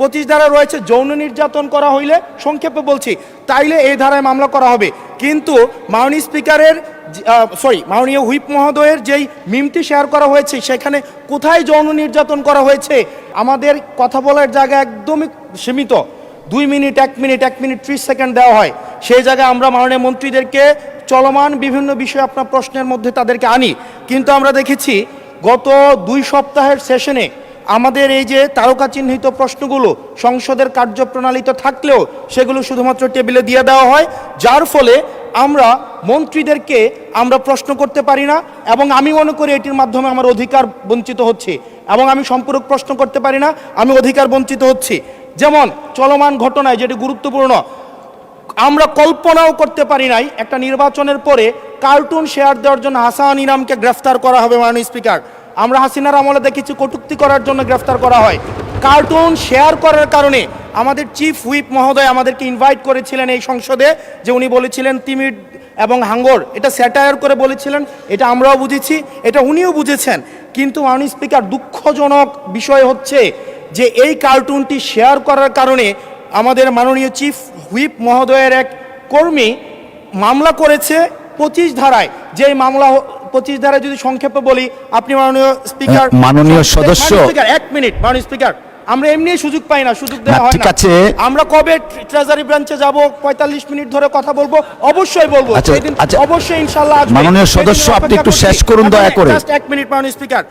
25 ধারায় রয়েছে যৌন নির্যাতন করা হইলে, সংক্ষেপে বলছি, তাইলে এই ধারায় মামলা করা হবে। কিন্তু মাননীয় স্পিকারের মাননীয় হুইপ মহোদয়ের যেই মিমটি শেয়ার করা হয়েছে সেখানে কোথায় যৌন নির্যাতন করা হয়েছে? আমাদের কথা বলার জায়গা একদমই সীমিত, 2 মিনিট 1 মিনিট 1 মিনিট 30 সেকেন্ড দেওয়া হয়। সেই জায়গায় আমরা মাননীয় মন্ত্রীদেরকে চলমান বিভিন্ন বিষয় আপনার প্রশ্নের মধ্যে তাদেরকে আনি, কিন্তু আমরা দেখেছি গত 2 সপ্তাহের সেশনে আমাদের এই যে তারকা চিহ্নিত প্রশ্নগুলো সংসদের কার্যপ্রণালীতে থাকলেও সেগুলো শুধুমাত্র টেবিলে দিয়ে দেওয়া হয়, যার ফলে আমরা মন্ত্রীদেরকে আমরা প্রশ্ন করতে পারি না, এবং আমি মনে করি এটির মাধ্যমে আমার অধিকার বঞ্চিত হচ্ছে, এবং আমি সম্পূরক প্রশ্ন করতে পারি না, আমি অধিকার বঞ্চিত হচ্ছি। যেমন চলমান ঘটনায় যেটি গুরুত্বপূর্ণ, আমরা কল্পনাও করতে পারি নাই একটা নির্বাচনের পরে কার্টুন শেয়ার দেওয়ার জন্য হাসান ইনামকে গ্রেফতার করা হবে। মাননীয় স্পিকার, আমরা হাসিনার আমলে দেখেছি কটূক্তি করার জন্য গ্রেফতার করা হয়, কার্টুন শেয়ার করার কারণে। আমাদের চিফ হুইপ মহোদয় আমাদেরকে ইনভাইট করেছিলেন এই সংসদে, যে উনি বলেছিলেন তিমির এবং হাঙ্গর, এটা স্যাটায়ার করে বলেছিলেন, এটা আমরাও বুঝেছি, এটা উনিও বুঝেছেন। কিন্তু মাননীয় স্পিকার, দুঃখজনক বিষয় হচ্ছে যে এই কার্টুনটি শেয়ার করার কারণে আমাদের মাননীয় চিফ হুইপ মহোদয়ের এক কর্মী মামলা করেছে 25 ধারায়। যেই মামলা 25 ধারায় যদি সংক্ষেপে বলি, আপনি মাননীয় স্পিকার, মাননীয় সদস্য, 1 মিনিট মাননীয় স্পিকার, আমরা এমনি সুযোগ পাই না, সুযোগ দেওয়া হয় ঠিক না। আছে, আমরা কবে ট্রেজারি ব্রাঞ্চে যাব, 45 মিনিট ধরে কথা বলবো, অবশ্যই বলবো, সেদিন অবশ্যই ইনশাআল্লাহ আসবে। মাননীয় সদস্য, আপনি একটু শেষ করুন দয়া করে। জাস্ট 1 মিনিট মাননীয় স্পিকার।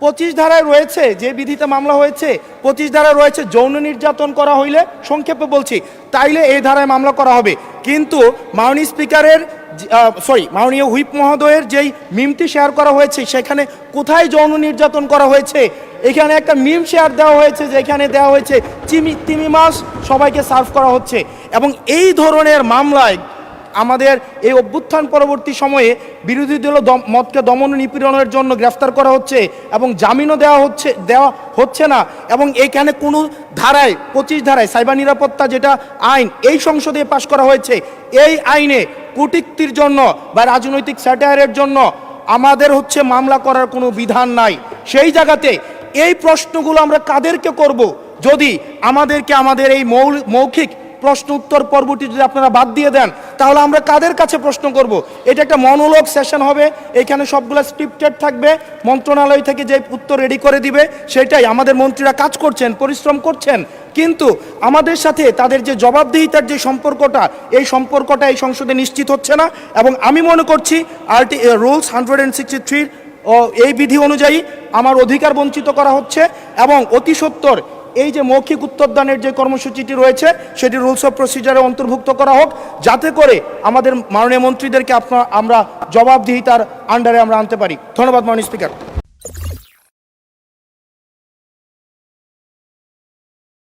25 ধারায় রয়েছে, যে বিধিতে মামলা হয়েছে 25 ধারায় রয়েছে যৌন নির্যাতন করা হইলে, সংক্ষেপে বলছি, তাইলে এই ধারায় মামলা করা হবে। কিন্তু মাননীয় স্পিকারের মাননীয় হুইপ মহোদয়ের যেই মিমটি শেয়ার করা হয়েছে সেখানে কোথায় যৌন নির্যাতন করা হয়েছে? এখানে একটা মিম শেয়ার দেওয়া হয়েছে, যেখানে দেওয়া হয়েছে তিমি মাছ সবাইকে সার্ভ করা হচ্ছে, এবং এই ধরনের মামলায় আমাদের এই অভ্যুত্থান পরবর্তী সময়ে বিরোধী দল মতকে দমন নিপীড়নের জন্য গ্রেফতার করা হচ্ছে, এবং জামিনও দেওয়া হচ্ছে না। এবং এইখানে কোনো ধারায় 25 ধারায় সাইবার নিরাপত্তা যেটা আইন এই সংসদে পাশ করা হয়েছে, এই আইনে কূটনীতির জন্য বা রাজনৈতিক স্যাটায়ারের জন্য আমাদের হচ্ছে মামলা করার কোনো বিধান নাই। সেই জায়গাতে এই প্রশ্নগুলো আমরা কাদেরকে করব? যদি আমাদের এই মৌখিক প্রশ্ন উত্তর পর্বটি যদি আপনারা বাদ দিয়ে দেন, তাহলে আমরা কাদের কাছে প্রশ্ন করব? এটা একটা মনোলগ সেশন হবে, এখানে সবগুলো স্ক্রিপ্টেড থাকবে, মন্ত্রণালয় থেকে যে উত্তর রেডি করে দিবে সেটাই। আমাদের মন্ত্রীরা কাজ করছেন, পরিশ্রম করছেন, কিন্তু আমাদের সাথে তাদের যে জবাবদিহিতার যে সম্পর্কটা, এই সম্পর্কটা এই সংসদে নিশ্চিত হচ্ছে না। এবং আমি মনে করছি রুলস 163 এই বিধি অনুযায়ী আমার অধিকার বঞ্চিত করা হচ্ছে, এবং অতি সত্বর এই যে মৌখিক উত্তরদানের যে কর্মসূচিটি রয়েছে সেটি রুলস অফ প্রসিজারে অন্তর্ভুক্ত করা হোক, যাতে করে আমাদের মাননীয় মন্ত্রীদেরকে আমরা জবাবদিহিতার আন্ডারে আমরা আনতে পারি। ধন্যবাদ মাননীয় স্পিকার।